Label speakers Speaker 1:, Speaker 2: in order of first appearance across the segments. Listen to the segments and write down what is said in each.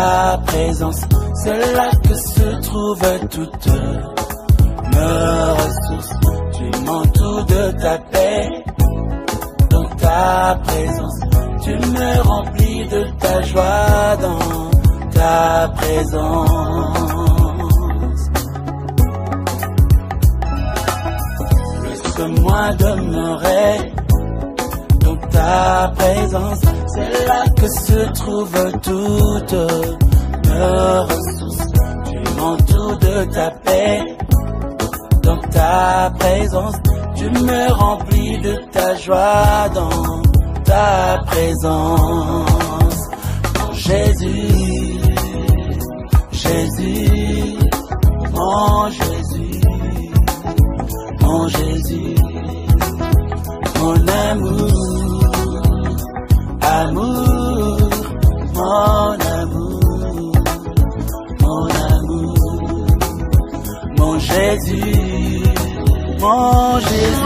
Speaker 1: ta présence, c'est là que se trouvent toutes mes ressources. Tu m'entoures de ta paix, dans ta présence. Tu me remplis de ta joie dans ta présence. Laisse-moi demeurer dans ta présence. C'est là que se trouvent toutes mes ressources. Tu m'entoures de ta paix, dans ta présence. Tu me remplis de ta joie dans ta présence. Mon Jésus, Jésus, mon Jésus, mon Jésus, mon amour, amour, mon amour, mon amour, mon Jésus, mon Jésus.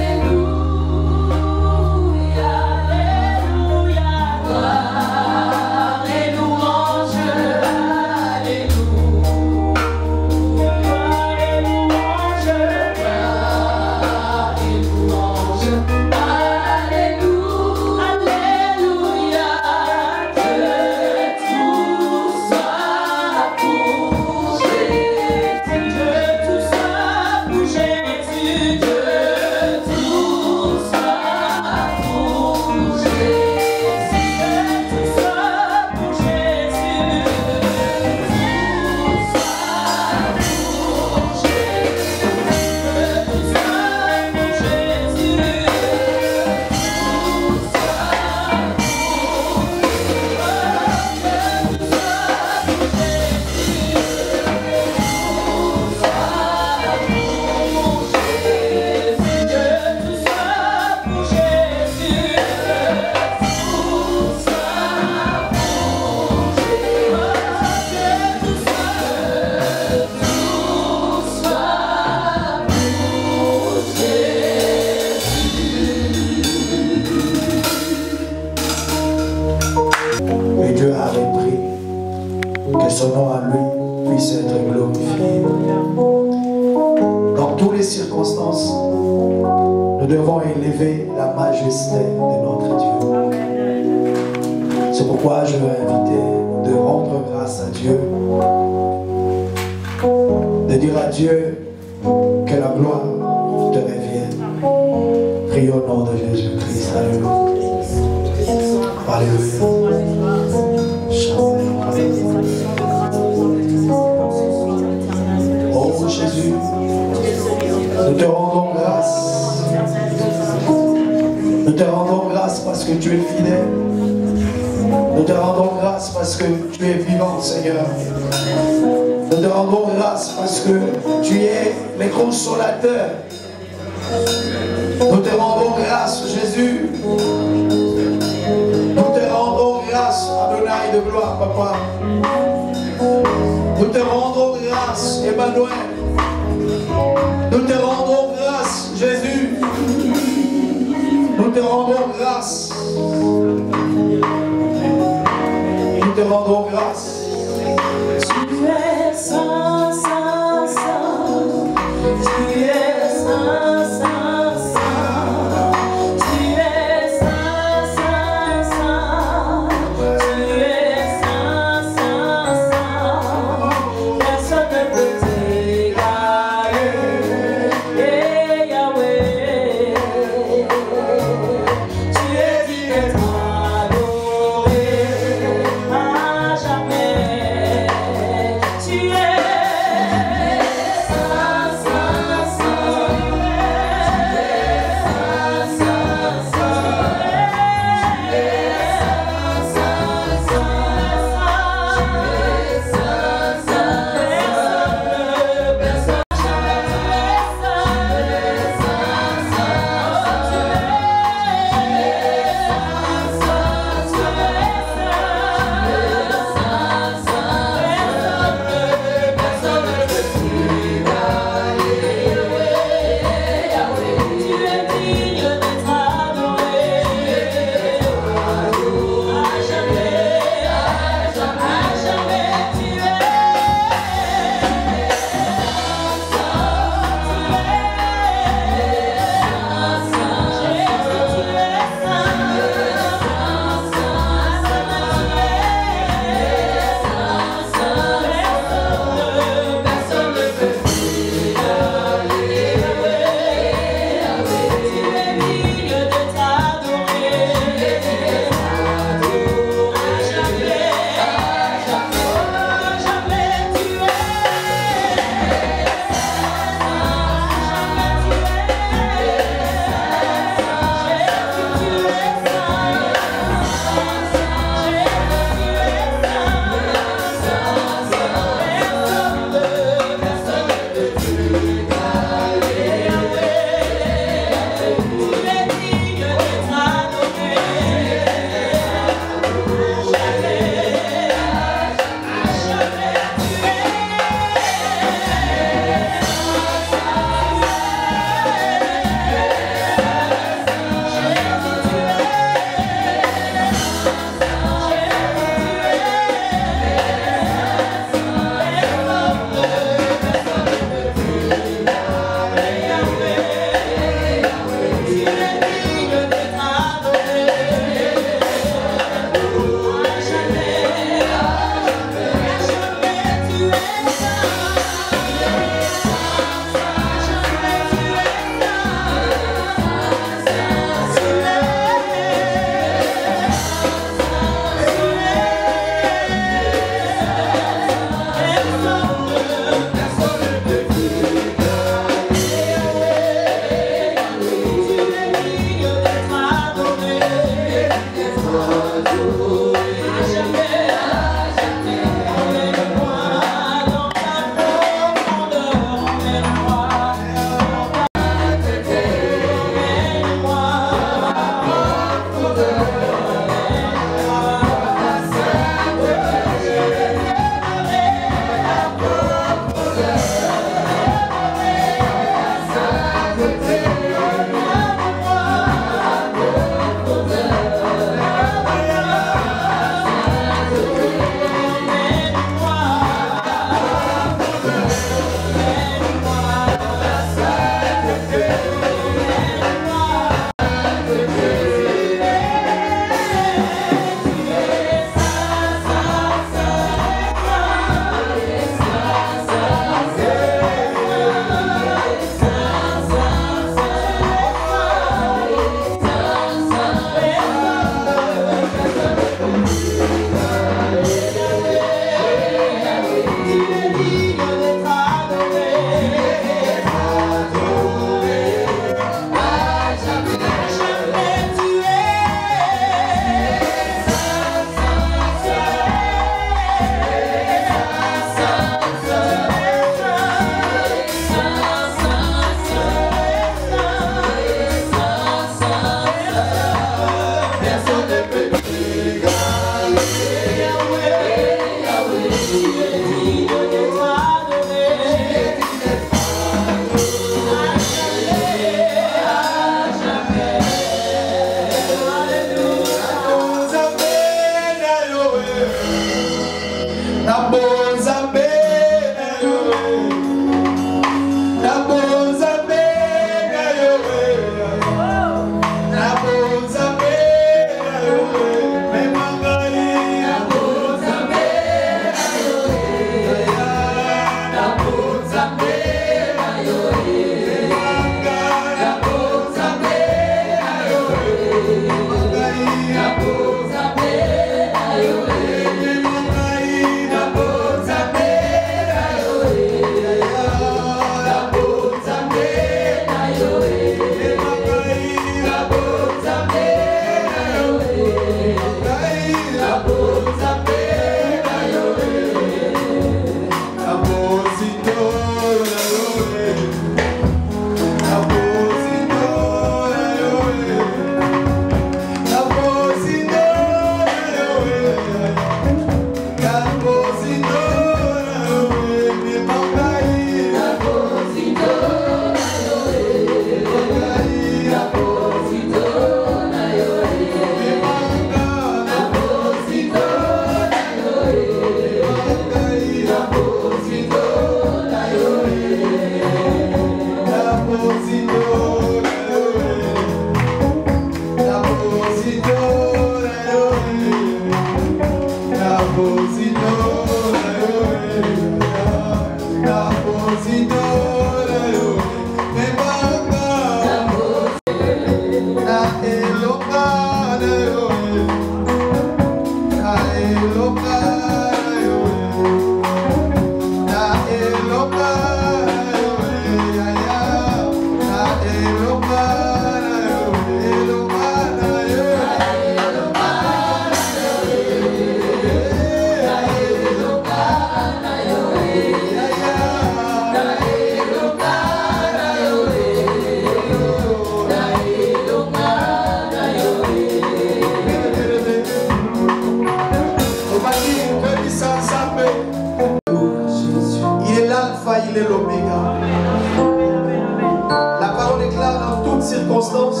Speaker 2: toute circonstance,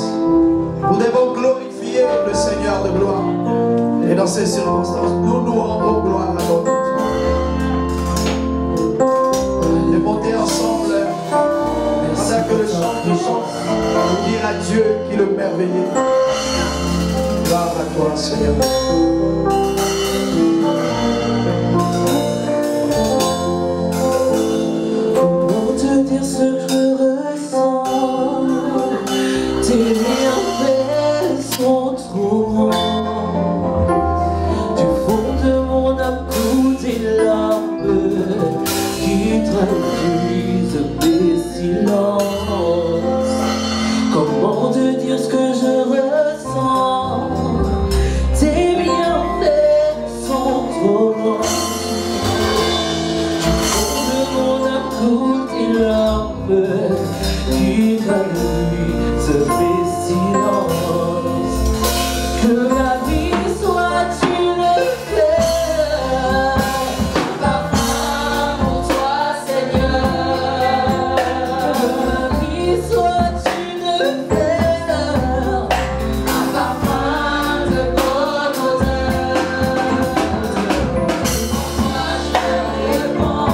Speaker 2: nous devons glorifier le Seigneur de gloire. Et dans ces circonstances, nous nous rendons gloire à notre Dieu. Et monter ensemble, pendant que le chant nous chante, pour dire à Dieu qu'il est merveilleux. Gloire à toi, Seigneur.
Speaker 3: Comment te dire ce que je ressens? Tes bienfaits sont trop grands. Du fond de mon âme coulent des larmes qui traduisent mes silences. Comment te dire ce que je ressens? Tes bienfaits sont trop grands. Toutes les larmes qui traduisent mes silences. Que la vie soit une fleur, parfum pour toi, Seigneur. Que la vie soit une fleur, un parfum de bonne odeur. Moi je réponds.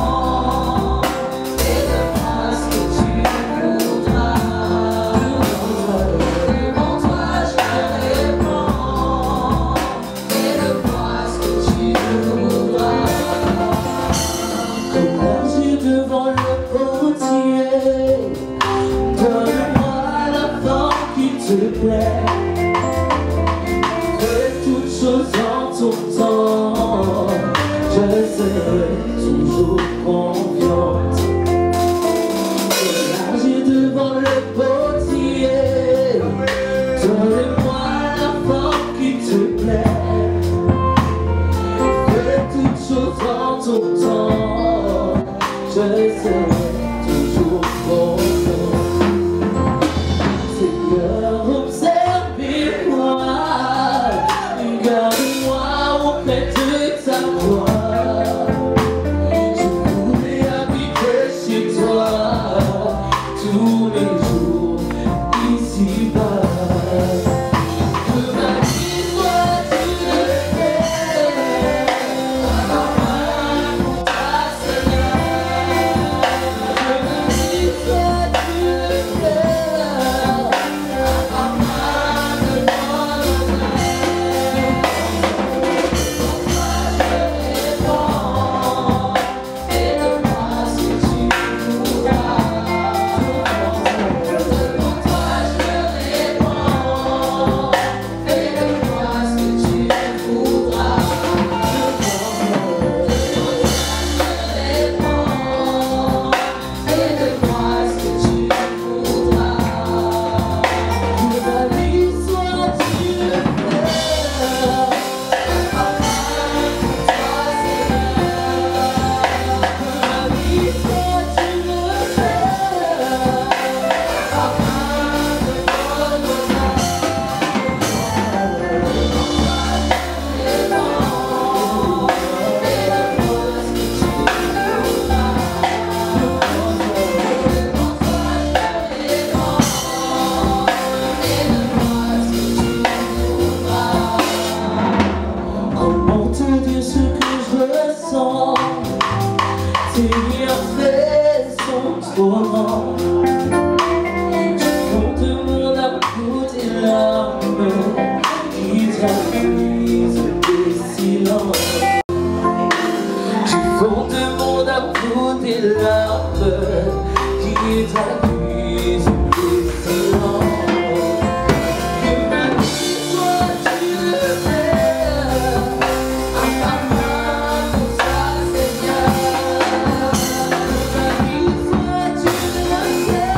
Speaker 3: Devant le potier, donne-moi la forme qui te plaît. Fais toutes choses en ton temps, je serai toujours confiante. J'ai devant le potier, donne-moi la forme qui te plaît. Fais toutes choses en ton temps, je serai toujours confiant. Seigneur, observez-moi, garde-moi auprès de ta gloire. Je voudrais habiter chez toi tous les jours ici-bas. Que ma vie soit une fête, un parfum pour toi, Seigneur. Que ma vie soit une fleur, un parfum de bonne odeur. Pour toi je réponds, et de moi ce que tu voudras. Devant toi je réponds, et de moi ce que tu voudras. Devant toi je réponds, et de moi ce que tu voudras. Que ma vie soit une fleur, un parfum pour toi, Seigneur. Que ma vie soit une fleur, un parfum de bonne odeur. Devant toi je réponds, et de moi ce que tu voudras. Devant toi je réponds, et de moi ce que tu voudras. Comment te dire ce que je ressens? Tes bienfaits sont trop grands. Du fond de mon âme coulent des larmes qui traduisent mes silences. Du fond de mon âme coulent des larmes qui traduisent mes silences. Que ma vie soit une fleur, un parfum pour toi, Seigneur. Que ma vie soit une fleur,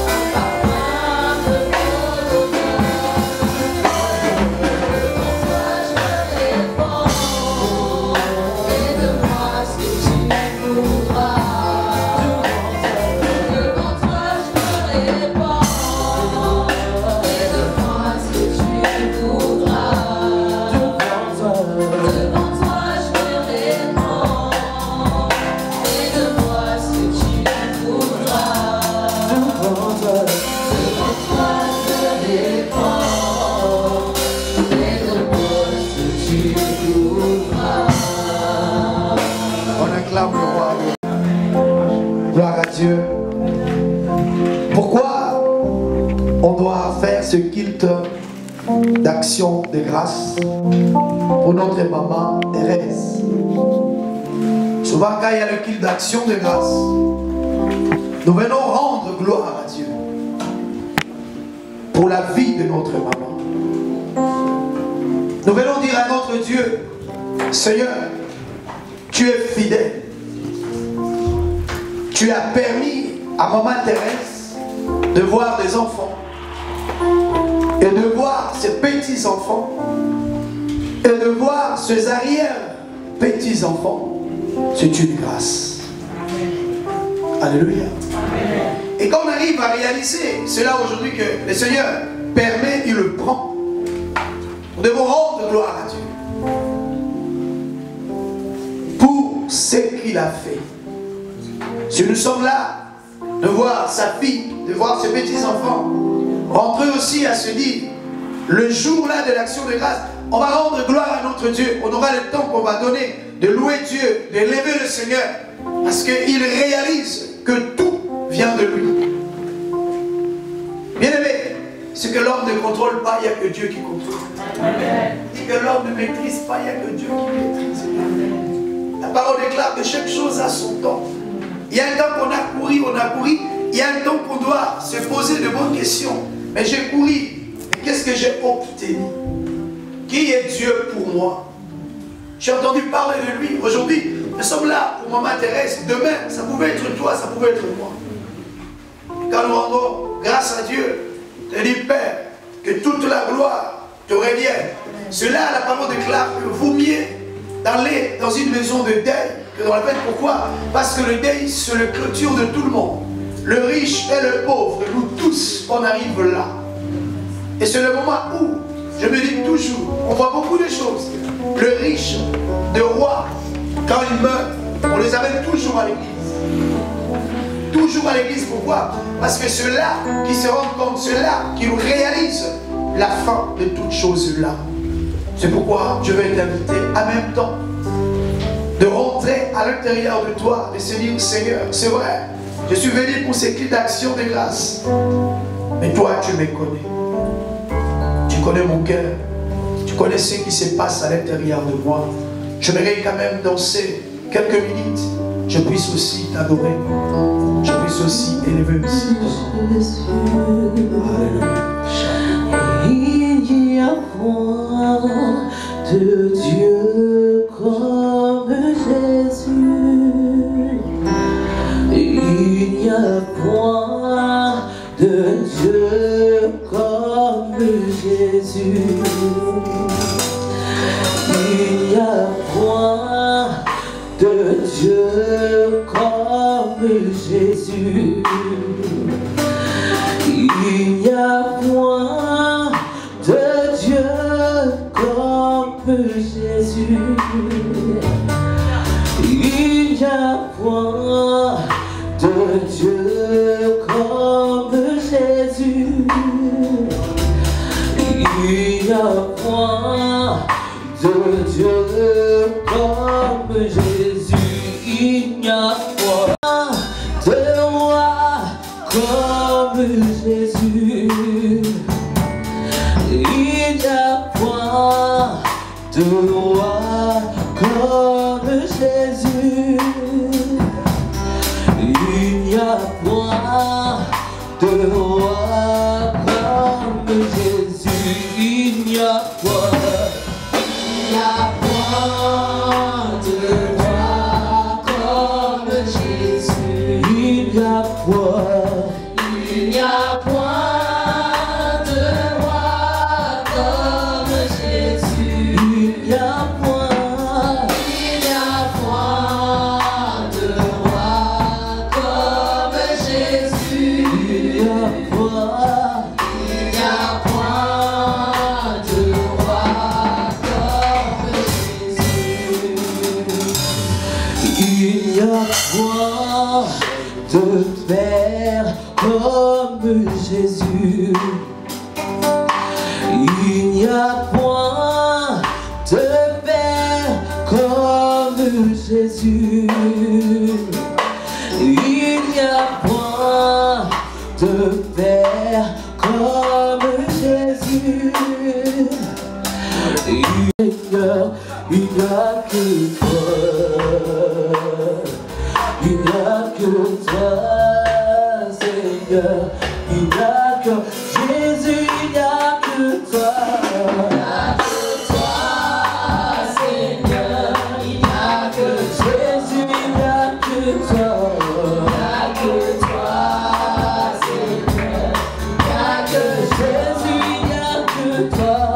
Speaker 3: un parfum de bonne odeur. Devant toi je réponds, et de moi ce que tu voudras.
Speaker 2: Dieu. Pourquoi on doit faire ce culte d'action de grâce pour notre maman Thérèse? Souvent quand il y a le culte d'action de grâce, nous venons rendre gloire à Dieu pour la vie de notre maman. Nous venons dire à notre Dieu, Seigneur, tu es fidèle. Tu as permis à maman Thérèse de voir des enfants et de voir ses petits-enfants et de voir ses arrière-petits-enfants. C'est une grâce. Alléluia. Et quand on arrive à réaliser cela aujourd'hui que le Seigneur permet, il le prend, nous devons rendre gloire à Dieu pour ce qu'il a fait. Si nous sommes là, de voir sa fille, de voir ses petits-enfants, rentrer aussi à se dire, le jour-là de l'action de grâce, on va rendre gloire à notre Dieu. On aura le temps qu'on va donner de louer Dieu, de lever le Seigneur, parce qu'il réalise que tout vient de lui. Bien aimé, ce que l'homme ne contrôle pas, il n'y a que Dieu qui contrôle. Ce que l'homme ne maîtrise pas, il n'y a que Dieu qui maîtrise. La parole déclare que chaque chose a son temps. Il y a un temps qu'on a couru, il y a un temps qu'on doit se poser de bonnes questions. Mais j'ai couru, et qu'est-ce que j'ai obtenu? Qui est Dieu pour moi? J'ai entendu parler de lui. Aujourd'hui, nous sommes là pour maman Thérèse. Demain, ça pouvait être toi, ça pouvait être moi. Et quand nous rendons grâce à Dieu, je dis, Père, que toute la gloire te revienne. Cela, la parole déclare que vaut mieux d'aller dans une maison de deuil que dans la peine. Pourquoi? Parce que le deuil, c'est le clôture de tout le monde. Le riche et le pauvre, nous tous, on arrive là. Et c'est le moment où, je me dis toujours, on voit beaucoup de choses. Le riche, le roi, quand il meurt, on les amène toujours à l'église. Toujours à l'église, pourquoi? Parce que ceux-là qui se rendent compte, ceux-là qui réalisent la fin de toutes choses là. C'est pourquoi je vais t'inviter en même temps de rentrer à l'intérieur de toi, de se dire, Seigneur, c'est vrai, je suis venu pour ces clés d'action de grâce. Mais toi, tu me connais. Tu connais mon cœur. Tu connais ce qui se passe à l'intérieur de moi. J'aimerais quand même danser quelques minutes. Je puisse aussi t'adorer. Je puisse aussi élever aussi. Alléluia.
Speaker 3: Il y a point de Dieu comme Jésus. Il n'y a point de Dieu comme Jésus. Il n'y a point de Dieu comme Jésus. Il n'y a point de Dieu comme Jésus. Il n'y a point de Dieu comme Jésus. Il n'y a point de Dieu comme Jésus. Il n'y a point de roi comme Jésus. Il n'y a point de roi comme Jésus. Il n'y a point de roi comme Jésus. Il n'y a point de roi comme Jésus. Il n'y a point de roi comme Jésus. Il n'y a point de roi comme Jésus. Il n'y a point de roi comme Jésus. Il n'y a point de père comme Jésus. Il n'y a point de père comme Jésus. Il n'y a te faire comme Jésus. Seigneur, il n'y a que toi. Il n'y a que toi, Seigneur. Il n'y a que Jésus, il n'y a que toi. Il n'y a que toi, Seigneur. Il n'y a que Jésus, il n'y a que toi. Il n'y a que toi, Seigneur. Il n'y a que Jésus, il n'y a que toi.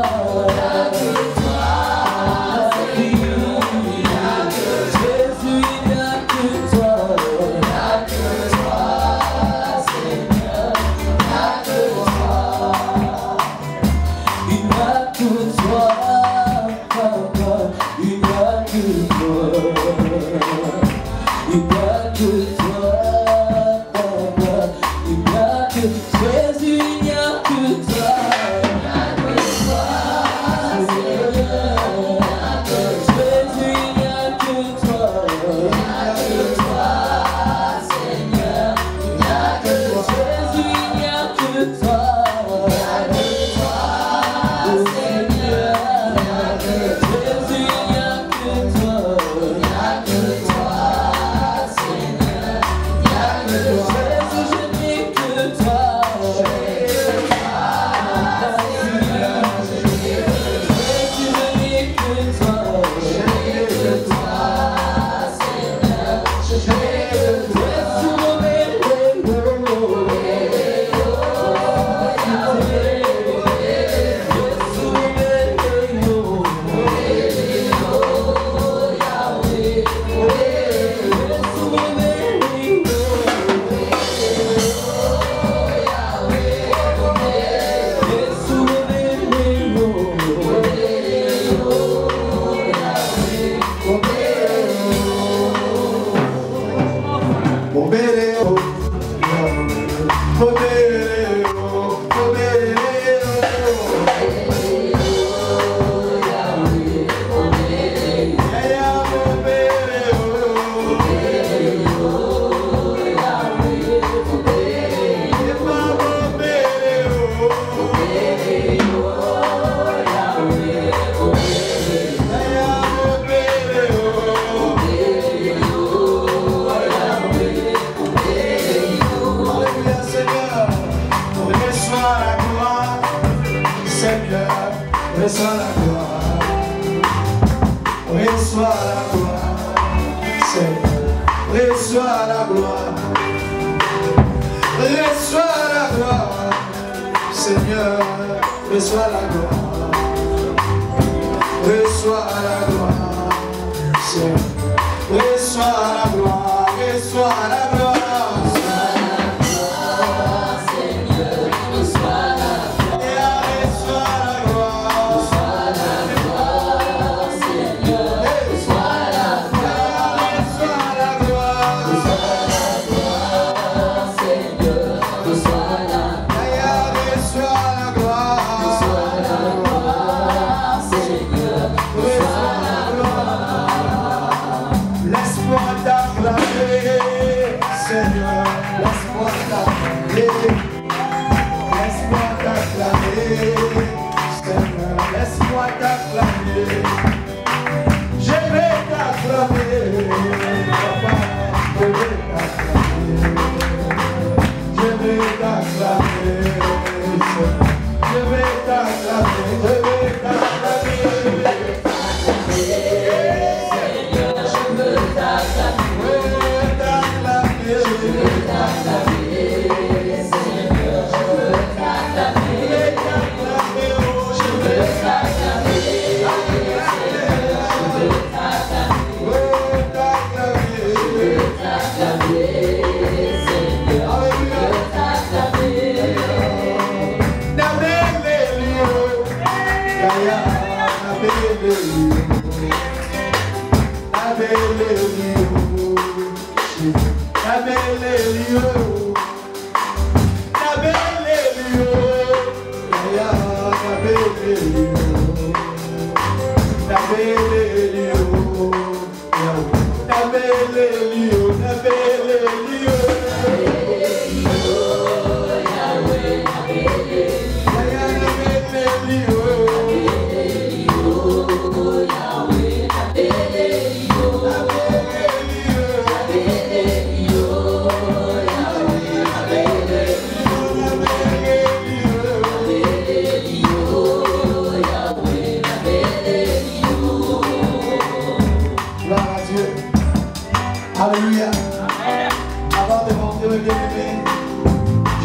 Speaker 4: Alléluia.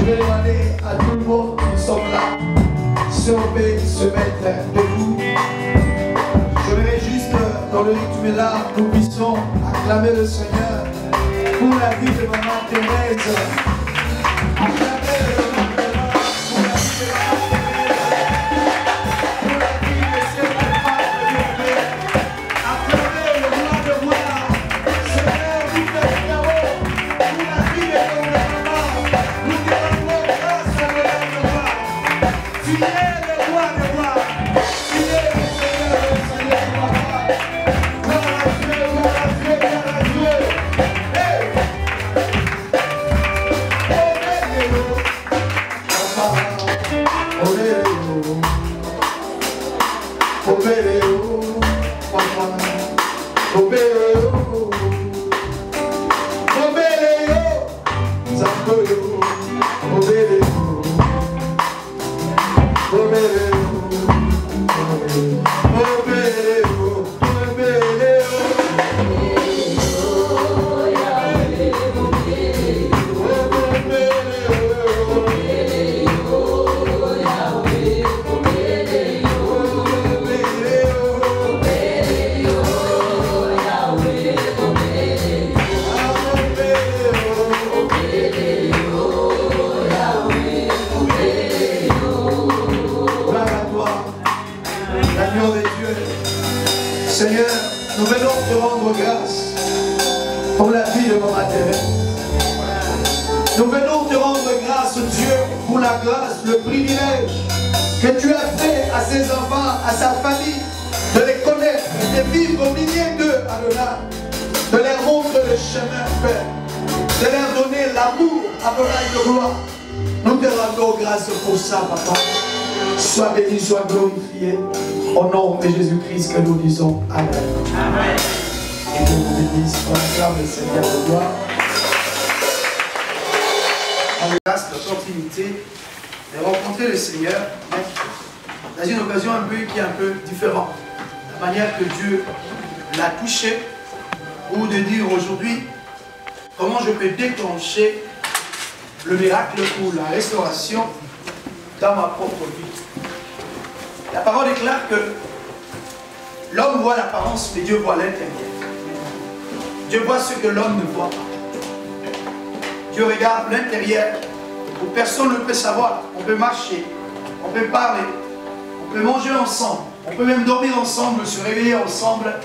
Speaker 2: vais demander à tout le monde qui sont là, si on peut se mettre debout. Je voudrais juste, dans le rythme là, nous puissions acclamer le Seigneur pour la vie de Maman Thérèse. Seigneur, nous venons te rendre grâce pour la vie de Maman Thérèse. Nous venons te rendre grâce, Dieu, pour la grâce, le privilège que tu as fait à ses enfants, à sa famille, de les connaître, de vivre au milieu d'eux, Adonai, de leur montrer le chemin, Père, de leur donner l'amour, Adonai de gloire. Nous te rendons grâce pour ça, Papa. Sois béni, sois glorifié. Au nom de Jésus-Christ que nous disons Amen. Amen. Et que vous bénisse, on acclame le Seigneur de gloire. On a grâce l'opportunité de rencontrer le Seigneur dans une occasion qui est un peu différente. La manière que Dieu l'a touché, ou de dire aujourd'hui comment je peux déclencher le miracle ou la restauration dans ma propre vie. La parole déclare que l'homme voit l'apparence, mais Dieu voit l'intérieur. Dieu voit ce que l'homme ne voit pas. Dieu regarde l'intérieur où personne ne peut savoir. On peut marcher, on peut parler, on peut manger ensemble, on peut même dormir ensemble, se réveiller ensemble,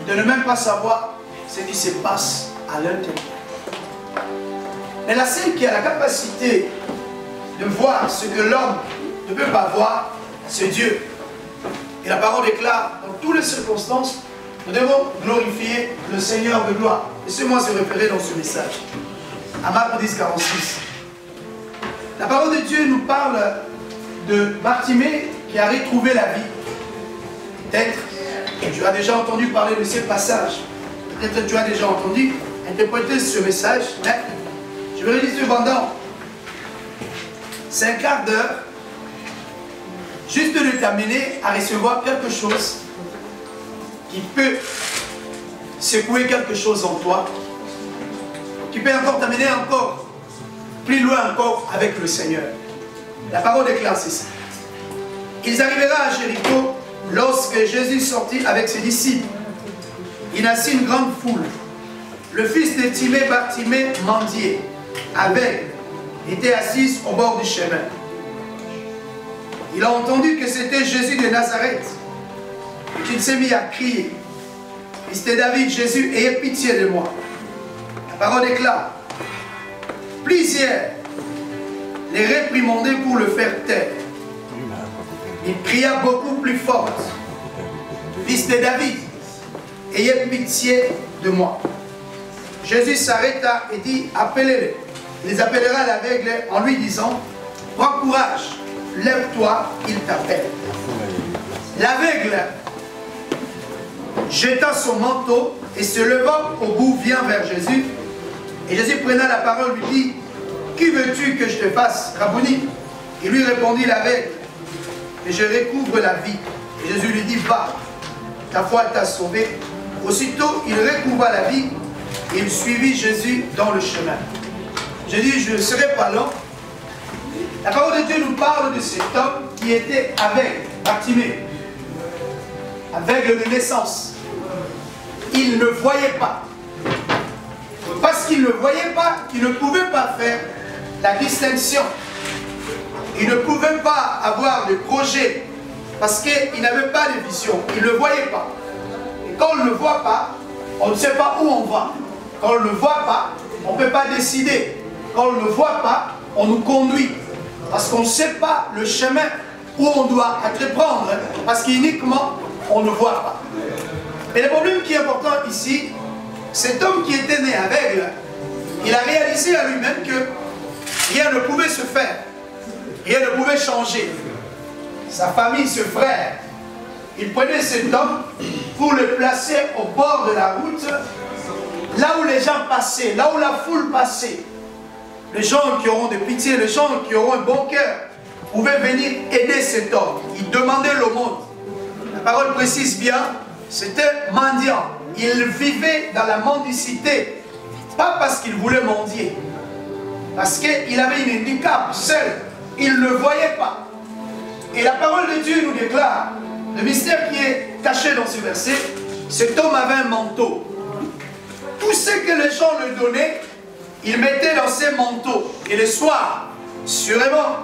Speaker 2: de ne même pas savoir ce qui se passe à l'intérieur. Mais la seule qui a la capacité de voir ce que l'homme ne peut pas voir, c'est Dieu. Et la parole déclare, dans toutes les circonstances, nous devons glorifier le Seigneur de gloire. Laissez-moi se référer dans ce message. À Marc 10, 46. La parole de Dieu nous parle de Bartimée qui a retrouvé la vie. Peut-être que tu as déjà entendu parler de ces passages. Peut-être que tu as déjà entendu interpréter ce message. Mais je vais le dire cependant. C'est un quart d'heure juste de t'amener à recevoir quelque chose qui peut secouer quelque chose en toi, qui peut encore t'amener encore plus loin encore avec le Seigneur. La parole déclare ceci. Ils arrivèrent à Jéricho lorsque Jésus sortit avec ses disciples. Il assit une grande foule. Le fils de Timée, Bartimée, mendier, aveugle, était assis au bord du chemin. Il a entendu que c'était Jésus de Nazareth. Il s'est mis à crier. Fils de David, Jésus, ayez pitié de moi. La parole déclare. Plusieurs les réprimandaient pour le faire taire. Il cria beaucoup plus fort. Fils de David, ayez pitié de moi. Jésus s'arrêta et dit, appelez-les. Il les appellera à l'aveugle en lui disant, prends courage, lève-toi, il t'appelle. L'aveugle jeta son manteau et se levant au bout vient vers Jésus. Et Jésus prenant la parole lui dit, qui veux-tu que je te fasse, Rabouni? Il lui répondit l'aveugle, et je recouvre la vie. Et Jésus lui dit, va, ta foi t'a sauvé. Aussitôt il recouvra la vie et il suivit Jésus dans le chemin. J'ai dit, je ne serai pas lent, La parole de Dieu nous parle de cet homme qui était aveugle, Bartimée, aveugle de naissance. Il ne voyait pas. Parce qu'il ne voyait pas, il ne pouvait pas faire la distinction. Il ne pouvait pas avoir de projet parce qu'il n'avait pas de vision. Il ne voyait pas. Et quand on ne le voit pas, on ne sait pas où on va. Quand on ne le voit pas, on ne peut pas décider. Quand on ne le voit pas, on nous conduit. Parce qu'on ne sait pas le chemin où on doit entreprendre. Parce qu'uniquement, on ne voit pas. Mais le problème qui est important ici, cet homme qui était né aveugle, il a réalisé à lui-même que rien ne pouvait se faire. Rien ne pouvait changer. Sa famille, ses frères, il prenait cet homme pour le placer au bord de la route, là où les gens passaient, là où la foule passait. Les gens qui auront de pitié, les gens qui auront un bon cœur, pouvaient venir aider cet homme. Il demandait l'aumône. La parole précise bien, c'était mendiant. Il vivait dans la mendicité, pas parce qu'il voulait mendier, parce qu'il avait un handicap seul. Il ne voyait pas. Et la parole de Dieu nous déclare, le mystère qui est caché dans ce verset, cet homme avait un manteau. Tout ce que les gens lui donnaient, il mettait dans ses manteaux. Et le soir, sûrement,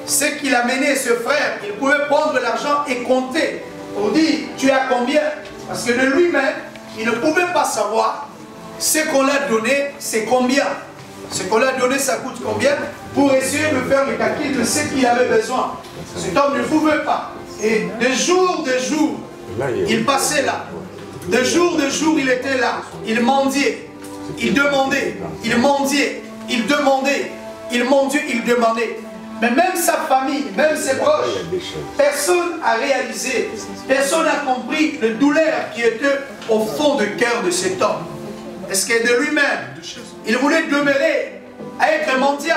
Speaker 2: ce qu'il amenait ce frère, il pouvait prendre l'argent et compter pour dire, tu as combien? Parce que de lui-même, il ne pouvait pas savoir ce qu'on l'a donné, c'est combien. Ce qu'on l'a donné, ça coûte combien, pour essayer de faire le calcul de ce qu'il avait besoin. Cet homme ne pouvait pas. Et de jour, il passait là. De jour, il était là. Il mendiait. Il demandait. Il mendiait. Il demandait. Il mendiait. Il demandait. Mais même sa famille, même ses proches, personne n'a réalisé, personne n'a compris la douleur qui était au fond du cœur de cet homme. Est-ce que de lui-même, il voulait demeurer à être mendiant.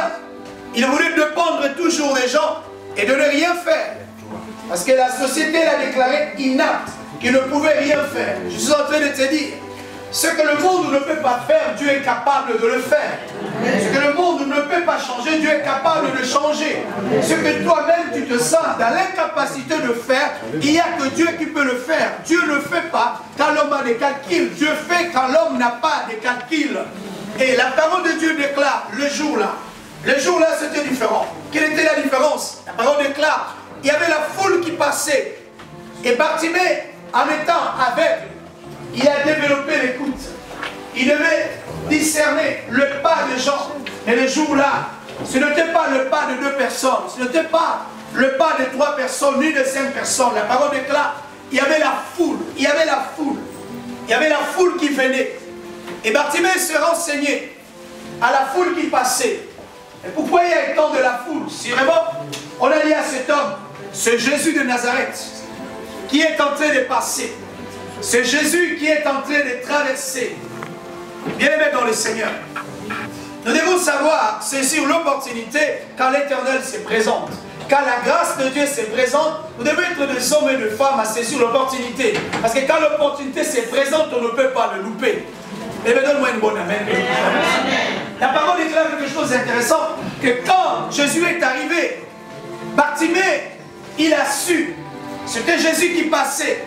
Speaker 2: Il voulait dépendre toujours des gens et de ne rien faire. Parce que la société l'a déclaré inapte, qu'il ne pouvait rien faire. Je suis en train de te dire, ce que le monde ne peut pas faire, Dieu est capable de le faire. Ce que le monde ne peut pas changer, Dieu est capable de changer. Ce que toi-même tu te sens dans l'incapacité de faire, il n'y a que Dieu qui peut le faire. Dieu ne fait pas quand l'homme a des calculs. Dieu fait quand l'homme n'a pas de calculs. Et la parole de Dieu déclare le jour-là. Le jour-là, c'était différent. Quelle était la différence? La parole déclare, il y avait la foule qui passait. Et Bartimée, en étant aveugle, il a développé l'écoute. Il devait discerner le pas des gens. Et le jour-là, ce n'était pas le pas de 2 personnes. Ce n'était pas le pas de 3 personnes, ni de 5 personnes. La parole déclare, il y avait la foule. Il y avait la foule. Il y avait la foule qui venait. Et Bartimée se renseignait à la foule qui passait. Et pourquoi il y a tant de la foule? Si vraiment, on a dit à cet homme, c'est Jésus de Nazareth qui est en train de passer. C'est Jésus qui est en train de traverser. Bien-aimés dans le Seigneur, nous devons savoir saisir l'opportunité quand l'Éternel se présente. Quand la grâce de Dieu se présente, vous devez être des hommes et des femmes à saisir l'opportunité. Parce que quand l'opportunité se présente, on ne peut pas le louper. Et bien, donne-moi une bonne amen. La parole déclare quelque chose d'intéressant, que quand Jésus est arrivé, Bartimée, il a su, c'était Jésus qui passait,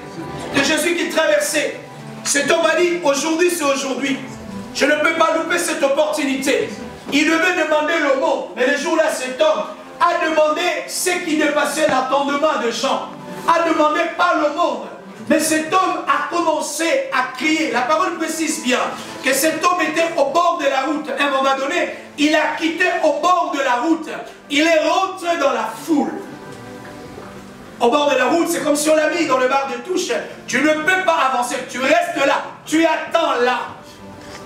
Speaker 2: c'était Jésus qui traversait. Cet homme a dit, aujourd'hui c'est aujourd'hui, je ne peux pas louper cette opportunité. Il devait demander le mot, mais le jour-là, cet homme a demandé ce qui dépassait l'entendement des gens, a demandé pas le monde. Mais cet homme a commencé à crier. La parole précise bien que cet homme était au bord de la route. À un moment donné, il a quitté au bord de la route. Il est rentré dans la foule. Au bord de la route, c'est comme si on l'a mis dans le bar de touche. Tu ne peux pas avancer, tu restes là. Tu attends là.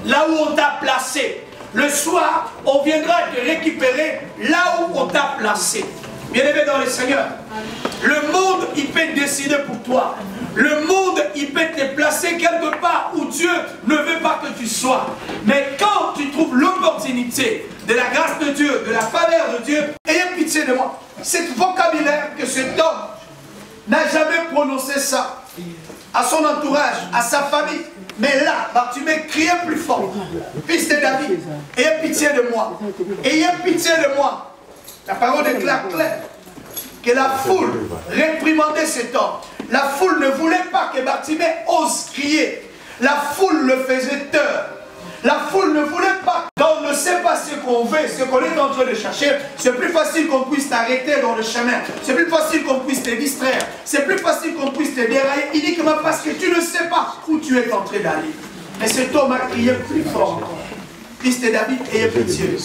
Speaker 2: Là où on t'a placé. Le soir, on viendra te récupérer là où on t'a placé. Bien-aimé dans le Seigneur, le monde, il peut décider pour toi. Le monde, il peut te placer quelque part où Dieu ne veut pas que tu sois. Mais quand tu trouves l'opportunité de la grâce de Dieu, de la faveur de Dieu, ayez pitié de moi. Cet vocabulaire que cet homme n'a jamais prononcé ça à son entourage, à sa famille. Mais là, Bartimée criait plus fort. Fils de David, ayez pitié de moi. Ayez pitié de moi. La parole déclare clair que la foule réprimandait cet homme. La foule ne voulait pas que Bartimée ose crier. La foule le faisait taire. La foule ne voulait pas. Quand on ne sait pas ce qu'on veut, ce qu'on est en train de chercher, c'est plus facile qu'on puisse t'arrêter dans le chemin. C'est plus facile qu'on puisse te distraire. C'est plus facile qu'on puisse te dérailler uniquement parce que tu ne sais pas où tu es en train d'aller. Mais cet homme a crié plus fort encore. Fils de David, ayez pitié.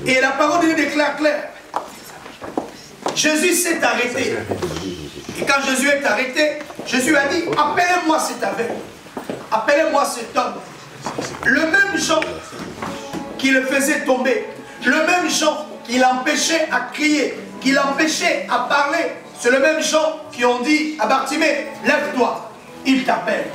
Speaker 2: Et la parole de Dieu déclare clair. Jésus s'est arrêté. Et quand Jésus est arrêté, Jésus a dit, appelez-moi cet aveugle. Appelez-moi cet homme. Le même Jean qui le faisait tomber, le même Jean qui l'empêchait à crier, qui l'empêchait à parler, c'est le même Jean qui ont dit à Bartimée, lève-toi, il t'appelle.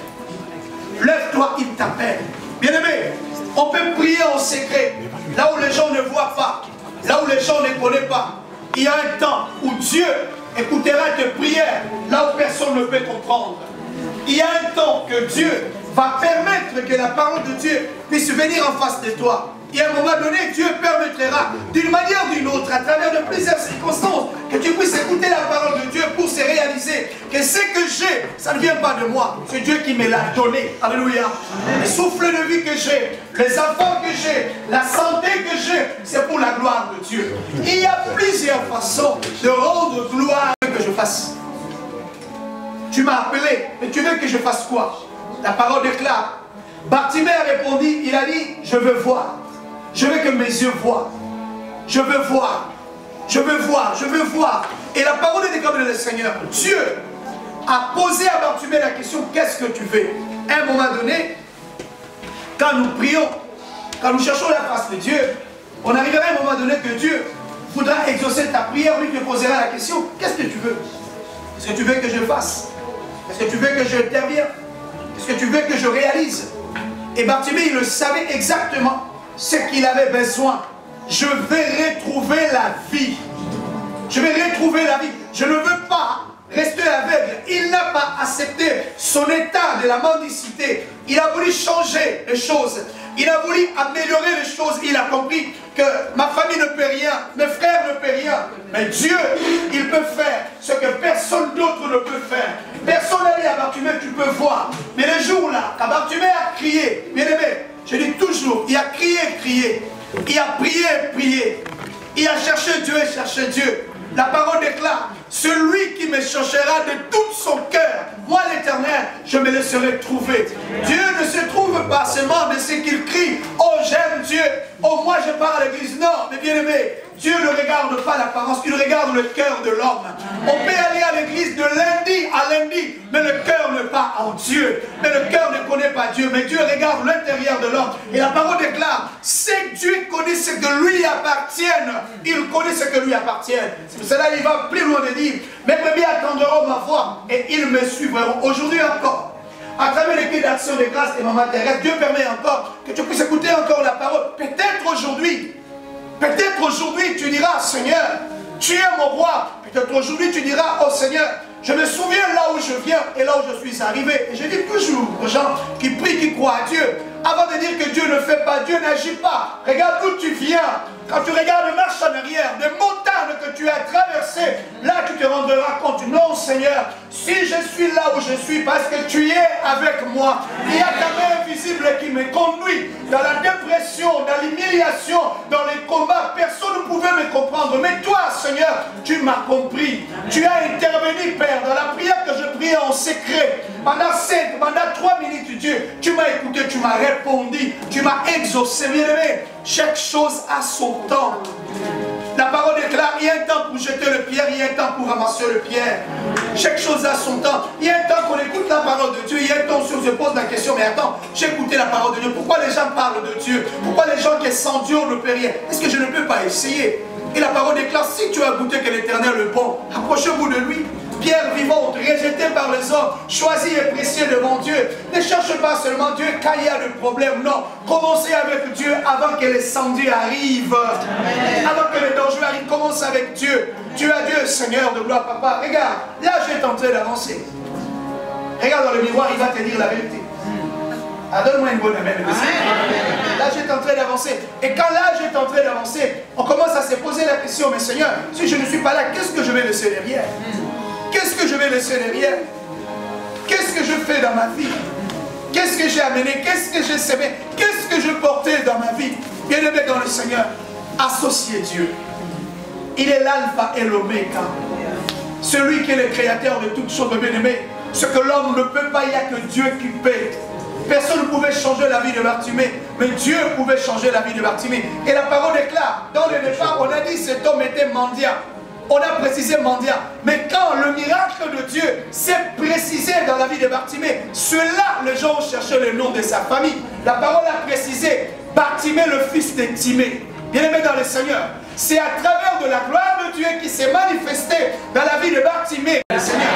Speaker 2: Lève-toi, il t'appelle. Bien-aimé, on peut prier en secret, là où les gens ne voient pas, là où les gens ne connaissent pas. Il y a un temps où Dieu écoutera tes prières, là où personne ne peut comprendre. Il y a un temps que Dieu va permettre que la parole de Dieu puisse venir en face de toi. Et à un moment donné, Dieu permettra d'une manière ou d'une autre, à travers de plusieurs circonstances, que tu puisses écouter la parole de Dieu pour se réaliser que ce que j'ai, ça ne vient pas de moi. C'est Dieu qui me l'a donné. Alléluia. Le souffle de vie que j'ai, les enfants que j'ai, la santé que j'ai, c'est pour la gloire de Dieu. Il y a plusieurs façons de rendre gloire que je fasse. Tu m'as appelé, mais tu veux que je fasse quoi? La parole déclare. Bartimée a répondu, il a dit, je veux voir. Je veux que mes yeux voient. Je veux voir. Je veux voir. Je veux voir. Et la parole déclare le Seigneur. Dieu a posé à Bartimée la question, qu'est-ce que tu veux? À un moment donné, quand nous prions, quand nous cherchons la face de Dieu, on arrivera à un moment donné que Dieu voudra exaucer ta prière, lui te posera la question, qu'est-ce que tu veux? Est-ce que tu veux que je fasse? Est-ce que tu veux que je intervienne? Est-ce que tu veux que je réalise? Et Bartimée, il le savait exactement ce qu'il avait besoin. Je vais retrouver la vie. Je vais retrouver la vie. Je ne veux pas rester aveugle. Il n'a pas accepté son état de la mendicité. Il a voulu changer les choses. Il a voulu améliorer les choses. Il a compris que ma famille ne peut rien, mes frères ne peuvent rien. Mais Dieu, il peut faire ce que personne d'autre ne peut faire. Personne n'a dit à Bartimée, tu peux voir. Mais le jour-là, quand Bartimée a crié, bien aimé, je dis toujours, il a crié, crié. Il a prié, prié. Il a cherché Dieu et cherché Dieu. La parole déclare, celui qui me cherchera de tout son cœur, moi l'Éternel, je me laisserai trouver. Dieu ne se trouve pas seulement de ce qu'il crie, oh j'aime Dieu, oh moi je pars à l'église. Non, mais bien aimé, Dieu ne regarde pas l'apparence, il regarde le cœur de l'homme. On peut aller à l'église de lundi à lundi, mais le cœur n'est pas en Dieu. Mais le cœur ne connaît pas Dieu, mais Dieu regarde l'intérieur de l'homme. Et la parole déclare, c'est Dieu connaît ce que lui appartient. Il connaît ce que lui appartient. C'est pour cela il va plus loin de dire, mes brebis attendront ma voix et ils me suivront. Aujourd'hui encore, à travers les clés d'action de grâce et Maman Thérèse, Dieu permet encore que tu puisses écouter encore la parole. Peut-être aujourd'hui tu diras, Seigneur, tu es mon roi. Peut-être aujourd'hui tu diras, oh Seigneur, je me souviens là où je viens et là où je suis arrivé. Et je dis toujours aux gens qui prient, qui croient à Dieu, avant de dire que Dieu ne fait pas, Dieu n'agit pas. Regarde d'où tu viens. Quand tu regardes marche en arrière, des montagnes que tu as traversées, là tu te rendras compte. Non Seigneur, si je suis là où je suis, parce que tu es avec moi. Il y a ta main invisible qui me conduit dans la dépression, dans l'humiliation, dans les combats. Personne ne pouvait me comprendre. Mais toi Seigneur, tu m'as compris. Tu as intervenu Père, dans la prière que je priais en secret. Pendant 3 minutes Dieu, tu m'as écouté, tu m'as répondu, tu m'as exaucé. Bien aimé, chaque chose a son temps. La parole déclare, il y a un temps pour jeter le pierre, il y a un temps pour ramasser le pierre. Chaque chose a son temps. Il y a un temps qu'on écoute la parole de Dieu, il y a un temps où on se pose la question, mais attends, j'ai écouté la parole de Dieu. Pourquoi les gens parlent de Dieu? Pourquoi les gens qui sont sans Dieu ne peuvent rien? Est-ce que je ne peux pas essayer? Et la parole déclare, si tu as goûté que l'Éternel est bon, approchez-vous de lui. Pierre vivante, rejetée par les hommes, choisie et précieux devant Dieu. Ne cherche pas seulement Dieu quand il y a des problèmes, non. Commencez avec Dieu avant que les samedis arrivent. Avant que les dangers arrivent, commence avec Dieu. Tu as Dieu, Seigneur de gloire, papa. Regarde, là j'ai tenté d'avancer. Regarde dans le miroir, il va te dire la vérité. Ah, donne-moi une bonne amen. L'âge est en train d'avancer. Et quand l'âge est en train d'avancer, on commence à se poser la question, mais Seigneur, si je ne suis pas là, qu'est-ce que je vais laisser derrière? Qu'est-ce que je vais laisser derrière? Qu'est-ce que je fais dans ma vie? Qu'est-ce que j'ai amené? Qu'est-ce que j'ai semé? Qu'est-ce que je portais dans ma vie? Bien-aimé dans le Seigneur, associez Dieu. Il est l'alpha et l'oméga. Celui qui est le créateur de toutes choses, bien-aimé. Ce que l'homme ne peut pas, il n'y a que Dieu qui peut. Personne ne pouvait changer la vie de Bartimée, mais Dieu pouvait changer la vie de Bartimée. Et la parole est claire. Dans le départ, on a dit que cet homme était mendiant. On a précisé mendiant. Mais quand le miracle de Dieu s'est précisé dans la vie de Bartimée, cela, les gens ont cherché le nom de sa famille. La parole a précisé Bartimée, le fils de Timée. Bien-aimé dans le Seigneur, c'est à travers de la gloire de Dieu qui s'est manifesté dans la vie de Bartimée. Le Seigneur.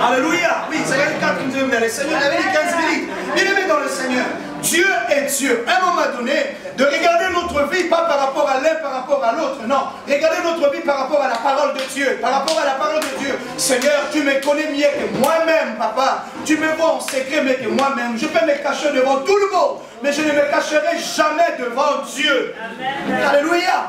Speaker 2: Alléluia. Oui, c'est le 4 qui nous dans le Seigneur. Il avait dit 15 minutes. Bien-aimé dans le Seigneur, Dieu est Dieu. À un moment donné, de regarder notre vie, pas par rapport à l'un, par rapport à l'autre, non. Regardez notre vie par rapport à la parole de Dieu. Par rapport à la parole de Dieu. Seigneur, tu me connais mieux que moi-même, papa. Tu me vois en secret mieux que moi-même. Je peux me cacher devant tout le monde, mais je ne me cacherai jamais devant Dieu. Amen. Alléluia.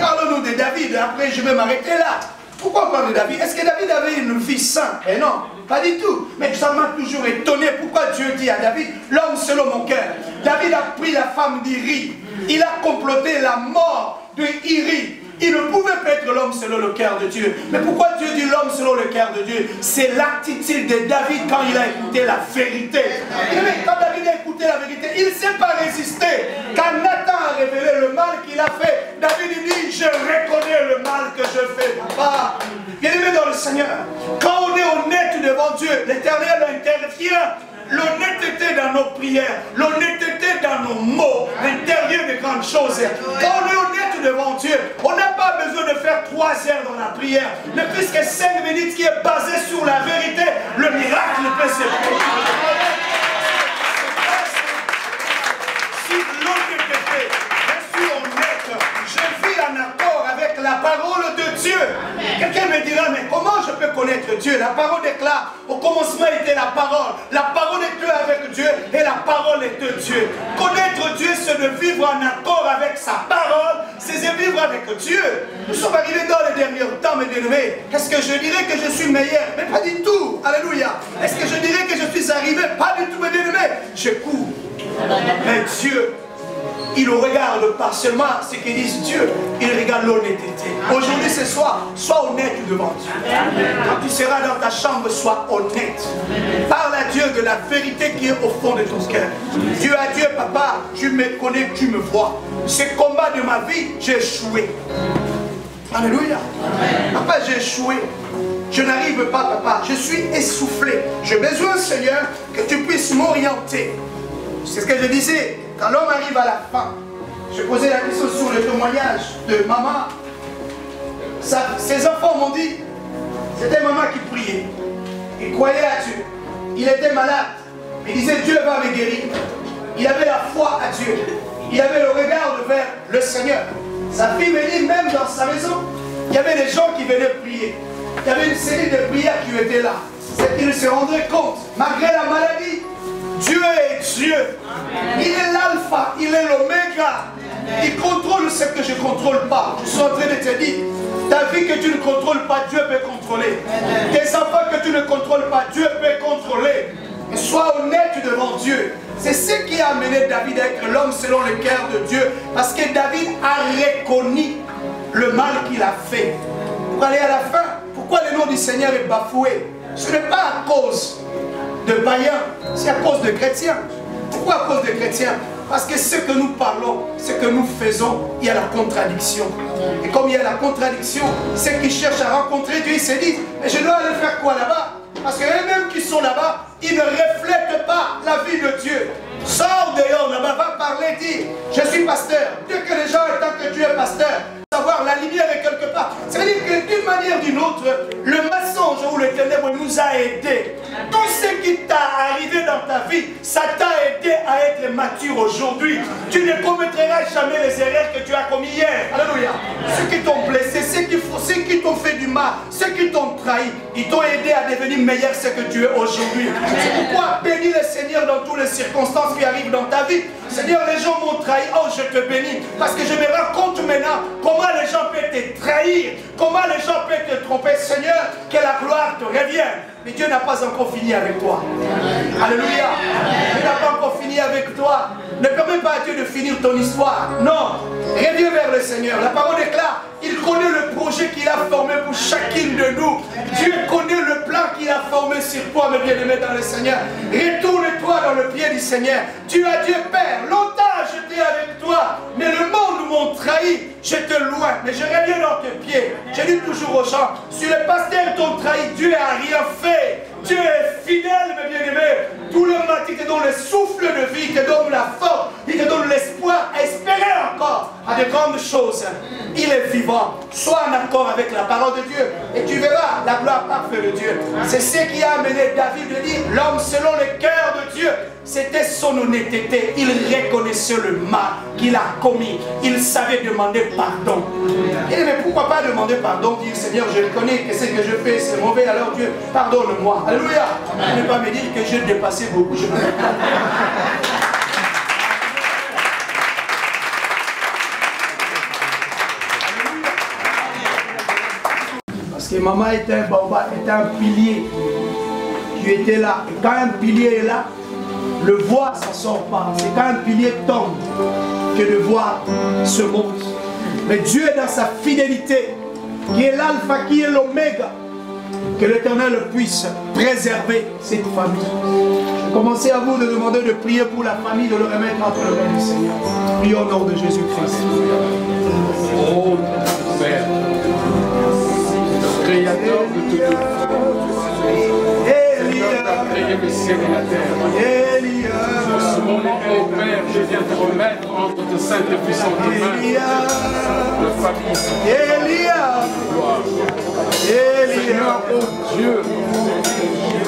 Speaker 2: Parlons-nous de David. Après, je vais m'arrêter là. Pourquoi on parle de David? Est-ce que David avait une vie sainte? Eh non, pas du tout. Mais ça m'a toujours étonné. Pourquoi Dieu dit à David, l'homme selon mon cœur? David a pris la femme d'Iri. Il a comploté la mort de Iri. Il ne pouvait pas être l'homme selon le cœur de Dieu. Mais pourquoi Dieu dit l'homme selon le cœur de Dieu? C'est l'attitude de David quand il a écouté la vérité. Et quand David a écouté la vérité, il ne s'est pas résisté. Quand Nathan a révélé le mal qu'il a fait, David dit, je reconnais le mal que je fais, papa. Bien-aimé dans le Seigneur, quand on est honnête devant Dieu, l'Éternel intervient. L'honnêteté dans nos prières, l'honnêteté dans nos mots, l'intérieur de grandes choses. Quand on est honnête devant Dieu, on n'a pas besoin de faire 3 heures dans la prière, mais puisque 5 minutes qui est basée sur la vérité, le miracle peut se produire. Sur l'honnêteté, je suis honnête, je vis en accord avec la parole de Dieu. Quelqu'un me dira, mais comment je peux connaître Dieu? La parole déclare, au commencement était la parole. La parole était avec Dieu et la parole est de Dieu. Connaître Dieu, c'est de vivre en accord avec sa parole, c'est de vivre avec Dieu. Nous sommes arrivés dans les derniers temps, mes bien-aimés. Est-ce que je dirais que je suis meilleur? Mais pas du tout. Alléluia. Est-ce que je dirais que je suis arrivé? Pas du tout, mes bien-aimés. Je cours. Mais Dieu, il ne regarde pas seulement ce qu'ils disent Dieu, il regarde l'honnêteté. Aujourd'hui, ce soir, sois honnête devant Dieu. Quand tu seras dans ta chambre, sois honnête. Parle à Dieu de la vérité qui est au fond de ton cœur. Dieu à Dieu, papa, tu me connais, tu me vois. Ce combat de ma vie, j'ai échoué. Alléluia. Papa, j'ai échoué. Je n'arrive pas, papa. Je suis essoufflé. J'ai besoin, Seigneur, que tu puisses m'orienter. C'est ce que je disais. Quand l'homme arrive à la fin, je posais la question sur le témoignage de maman. Ses enfants m'ont dit, c'était maman qui priait. Il croyait à Dieu. Il était malade. Il disait, Dieu va me guérir. Il avait la foi à Dieu. Il avait le regard vers le Seigneur. Sa fille me dit, même dans sa maison, il y avait des gens qui venaient prier. Il y avait une série de prières qui étaient là. C'est qu'ils se rendraient compte, malgré la maladie, Dieu est Dieu. Il est l'alpha, il est l'oméga. Il contrôle ce que je ne contrôle pas. Je suis en train de te dire, ta vie que tu ne contrôles pas, Dieu peut contrôler. Tes enfants que tu ne contrôles pas, Dieu peut contrôler. Et sois honnête devant Dieu. C'est ce qui a amené David à être l'homme selon le cœur de Dieu. Parce que David a reconnu le mal qu'il a fait. Pour aller à la fin, pourquoi le nom du Seigneur est bafoué? Ce n'est pas à cause de païens, c'est à cause de chrétiens. Pourquoi à cause de chrétiens? Parce que ce que nous parlons, ce que nous faisons, il y a la contradiction. Et comme il y a la contradiction, ceux qui cherchent à rencontrer Dieu, ils se disent, mais je dois aller faire quoi là-bas? Parce que eux-mêmes qui sont là-bas, ils ne reflètent pas la vie de Dieu. Sors dehors là-bas, va parler, dis, je suis pasteur. Dieu que les gens attendent que tu es pasteur. Savoir la lumière est quelque part. Ça veut dire que d'une manière ou d'une autre, le mensonge ou le ténèbre nous a aidés. Tout ce qui t'a arrivé dans ta vie, ça t'a aidé à être mature aujourd'hui. Tu ne commettras jamais les erreurs que tu as commises hier. Alléluia. Ceux qui t'ont blessé, ceux qui t'ont fait du mal, ceux qui t'ont trahi,
Speaker 4: Ils t'ont aidé à devenir meilleur ce que tu es aujourd'hui. C'est pourquoi bénis le Seigneur dans toutes les circonstances qui arrivent dans ta vie. Seigneur, les gens m'ont trahi. Oh, je te bénis. Parce que je me rends compte maintenant comment les gens peuvent te trahir. Comment les gens peuvent te tromper. Seigneur, que la gloire te revienne. Mais Dieu n'a pas encore fini avec toi. Alléluia. Dieu n'a pas encore fini avec toi. Ne permets pas à Dieu de finir ton histoire. Non. Reviens vers le Seigneur. La parole déclare, il connaît le projet qu'il a formé pour chacune de nous. Dieu connaît le plan qu'il a formé sur toi, mes bien-aimés dans le Seigneur. Retourne-toi dans le pied du Seigneur. Tu as Dieu Père. Longtemps j'étais avec toi, mais le monde m'ont trahi. J'étais loin, mais je reviens dans tes pieds. Je dis toujours aux gens, si les pasteurs t'ont trahi, Dieu n'a rien fait. Dieu est fidèle, mes bien-aimés. Tout le matin, il te donne le souffle de vie, il te donne la force, il te donne l'espoir à espérer encore à de grandes choses. Il est vivant. Sois en accord avec la parole de Dieu et tu verras la gloire parfaite de Dieu. C'est ce qui a amené David de dire, l'homme selon le cœur de Dieu. C'était son honnêteté. Il reconnaissait le mal qu'il a commis. Il savait demander pardon. Et mais pourquoi pas demander pardon, dire Seigneur, je reconnais que ce que je fais c'est mauvais, alors Dieu, pardonne-moi. Alléluia. Ne pas me dire que j'ai dépassé beaucoup.
Speaker 2: Parce que maman était un baba, était un pilier. Tu étais là. Et quand un pilier est là, le voile, ça ne sort pas. C'est quand un pilier tombe que le voile se monte. Mais Dieu est dans sa fidélité, qui est l'alpha, qui est l'oméga. Que l'Éternel puisse préserver cette famille. Je commençais à vous de demander de prier pour la famille, de le remettre entre les mains du Seigneur. Prions au nom de Jésus-Christ.
Speaker 5: Oh, Père, Créateur de tout. Créé le ciel et la terre. En ce moment, oh Père, je viens te remettre entre tes saintes et puissantes mains de famille. Gloire. Seigneur, oh Dieu,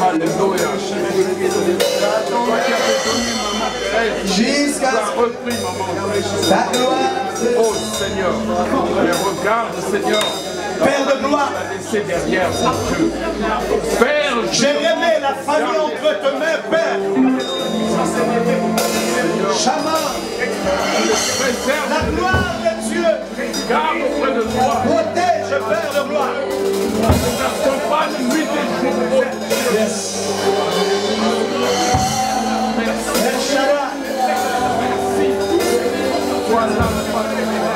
Speaker 5: alléluia. Toi qui avais donné maman Thérèse,
Speaker 2: Jusqu'à
Speaker 5: tu as repris maman Thérèse.
Speaker 2: la gloire.
Speaker 5: Oh Seigneur, mais regarde Seigneur,
Speaker 2: Père de gloire,
Speaker 5: laissé derrière mon Dieu. Père,
Speaker 2: je remets la famille entre tes mains, Père. Chama,
Speaker 5: préserve,
Speaker 2: la gloire de Dieu,
Speaker 5: garde auprès de toi,
Speaker 2: protège, Père de gloire.
Speaker 5: accompagne nuit et jour, oh Dieu.
Speaker 2: El Shaddai,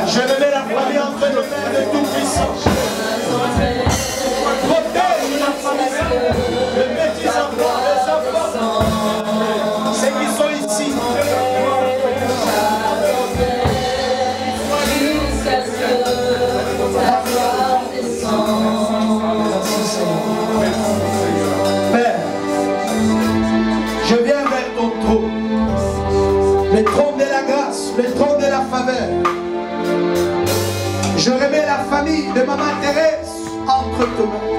Speaker 2: je remets la famille entre les mains de Tout-Puissant. Protège la famille, les petits-enfants, les enfants, ceux qui sont ici. Père, je viens vers ton trône, le trône de la grâce, le trône de la faveur. Je remets la famille de Maman Thérèse entre tes mains.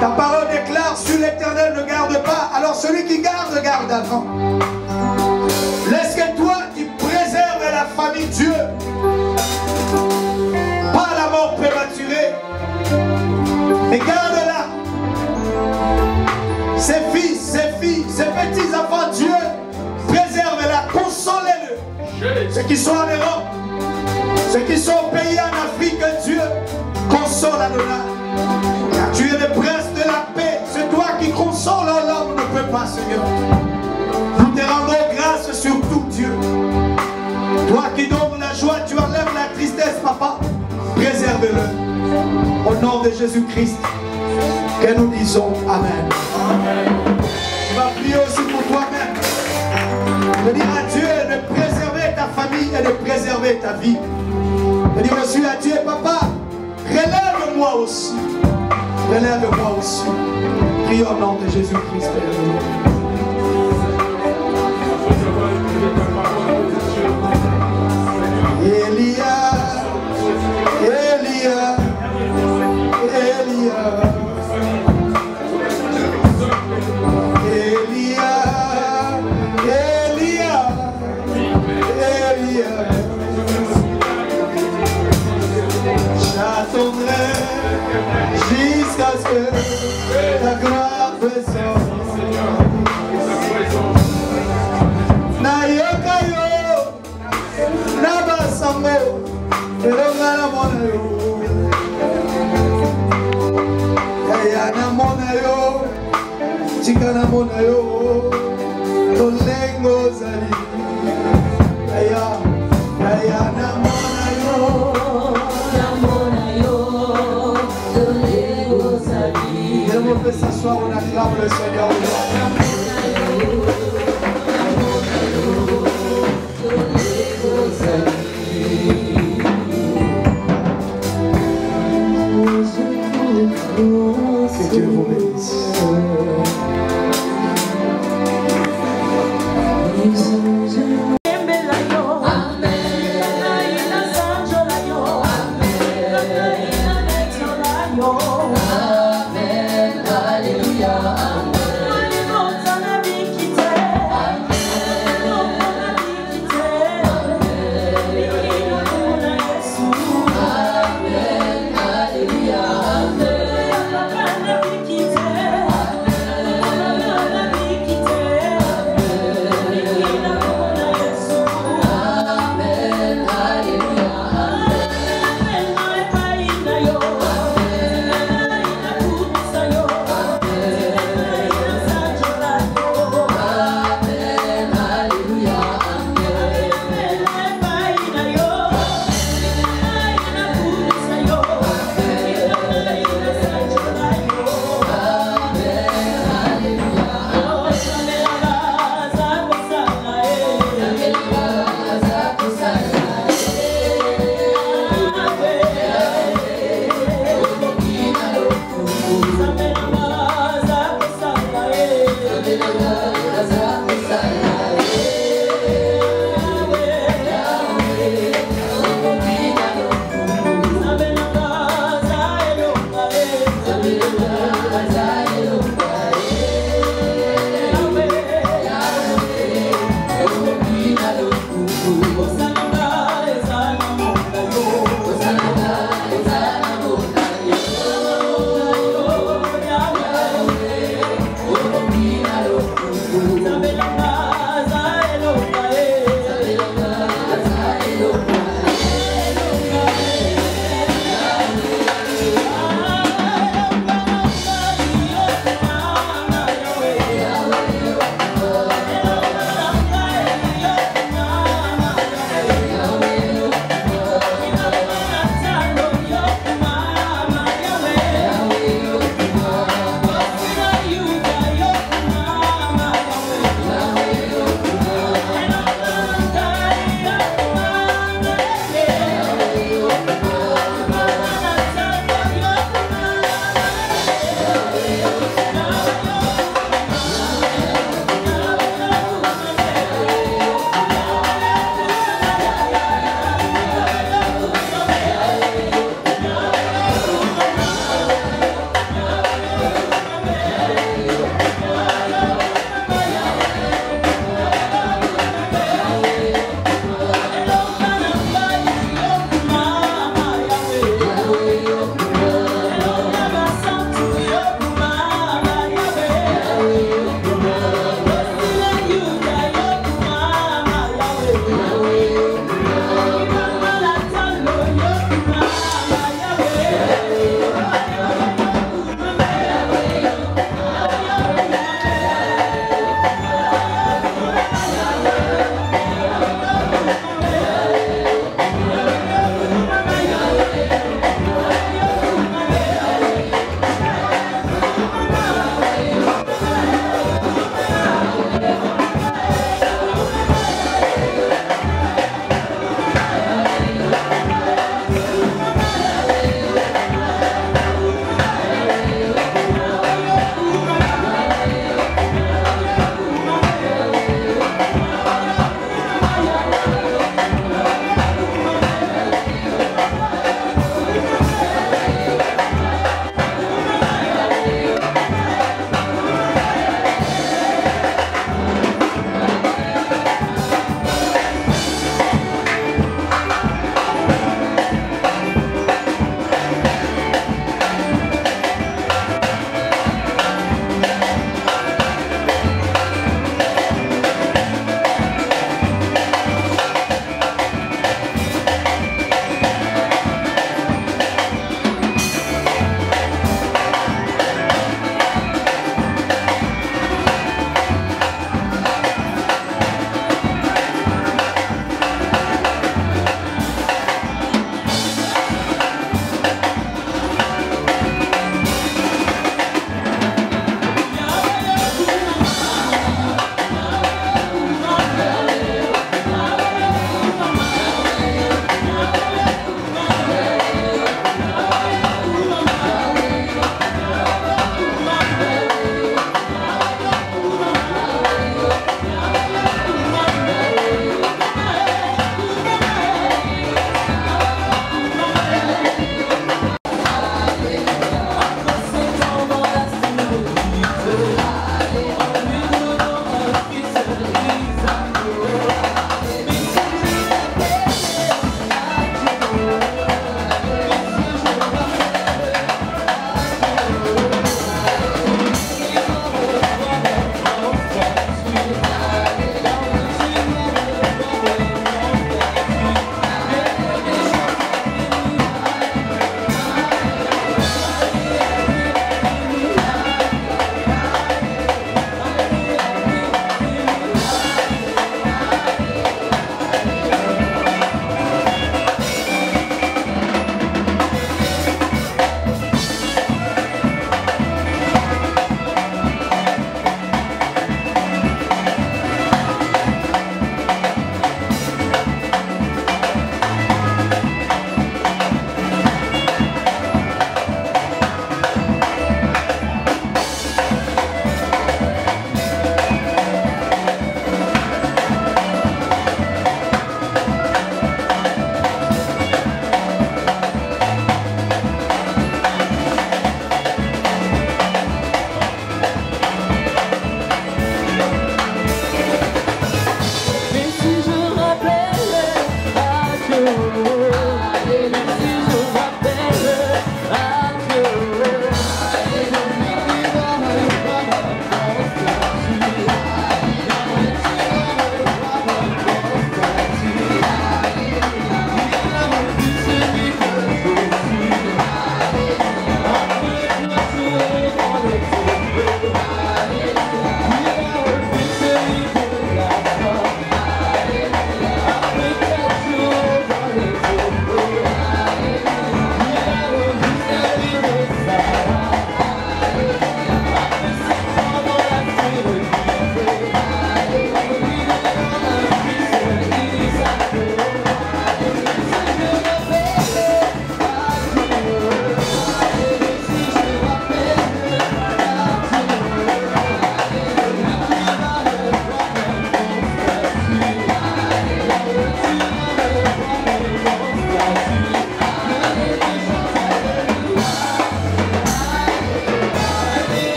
Speaker 2: Ta parole déclare, sur l'Éternel ne garde pas, alors celui qui garde, garde avant. Laisse que toi, tu préserves la famille Dieu. Pas la mort prématurée, mais garde-la. Ses fils, ses filles, ses petits-enfants, Dieu, préserve-la, console-les. Ceux qui sont en Europe, ceux qui sont au pays en Afrique, Dieu, console-la. Car tu es le prince de la paix. C'est toi qui console, l'homme ne peut pas, Seigneur. Nous te rendons grâce sur tout, Dieu. Toi qui donnes la joie, tu enlèves la tristesse, papa. Préserve-le. Au nom de Jésus-Christ, que nous disons Amen. Tu vas prier aussi pour toi-même. De dire à Dieu de préserver ta famille et de préserver ta vie. De dire aussi à Dieu, papa, relève-moi aussi. Relève-moi aussi. Prions au nom de Jésus-Christ. Elia, Elia, Elia, Elia, Elia, Elia. J'attendrai. jusqu'à ce que ta grande présence nayoka yo nabasango elonga na mona yo yaya na mona yo tika na mona yo tolengo zali yaya na mona yo on peut s'asseoir, on acclame le Seigneur. Que Dieu vous bénisse.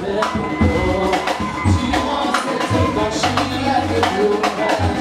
Speaker 3: vers ton corps. Durant cette marche, il y a des orages.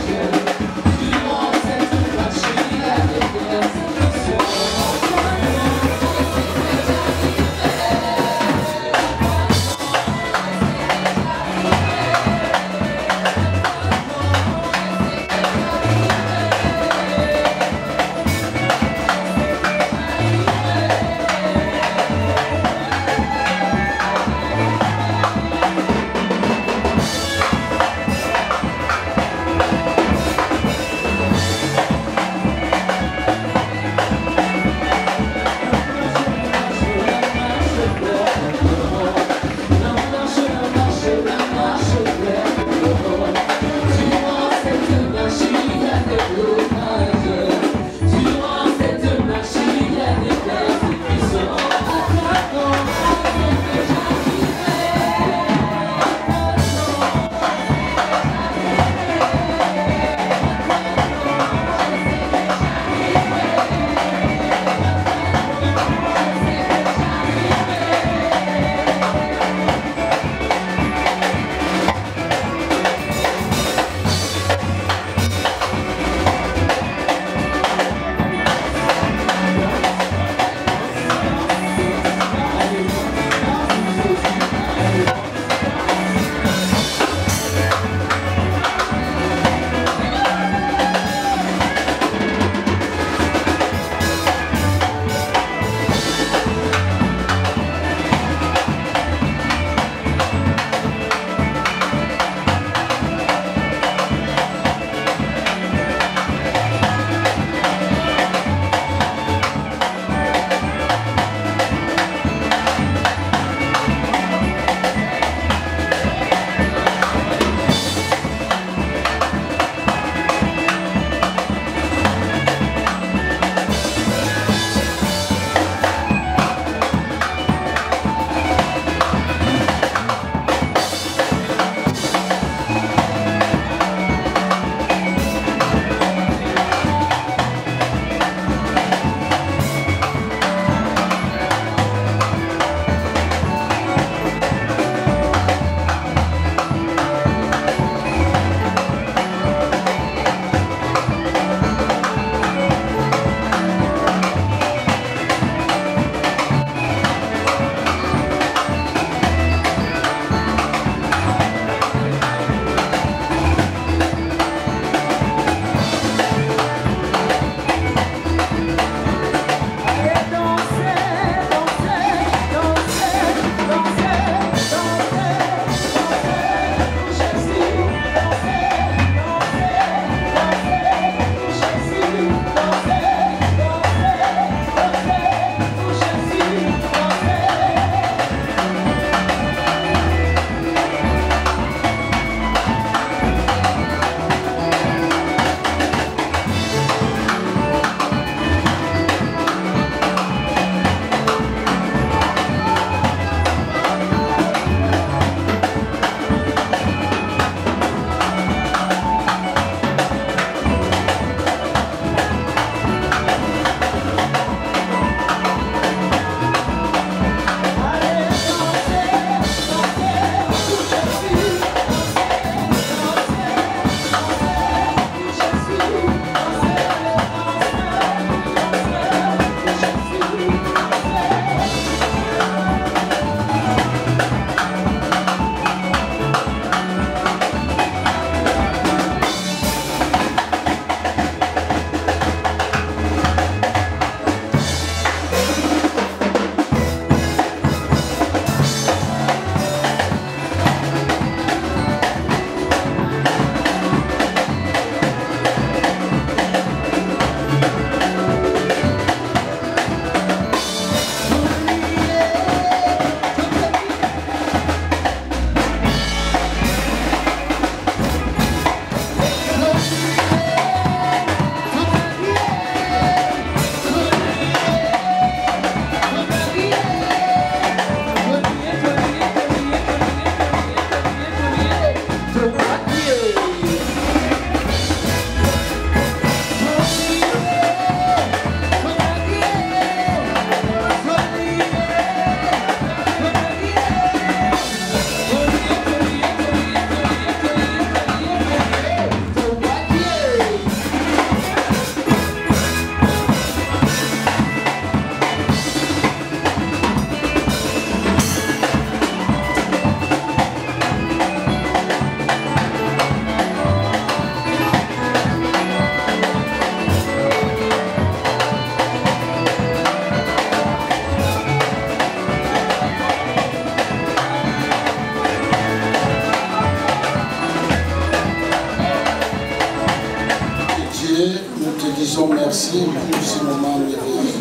Speaker 6: remercier pour ce moment merveilleux.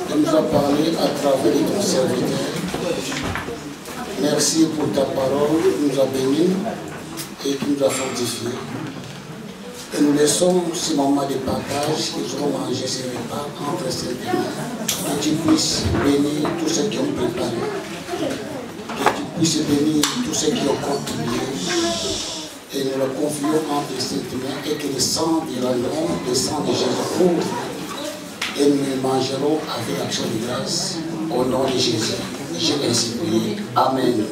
Speaker 6: Tu nous as parlé à travers ton serviteur. Merci pour ta parole, tu nous as bénis et tu nous as fortifiés. Et nous laissons ce moment de partage, qu'ils auront mangé ce repas entre ces deux mains. Que tu puisses bénir tous ceux qui ont préparé. Que tu puisses bénir tous ceux qui ont contribué. Et nous le confions entre ces deux mains et que le sang de l'agneau, le sang de Jésus couvre. Et nous le mangerons avec action de grâce au nom de Jésus. J'ai ainsi prié. Amen.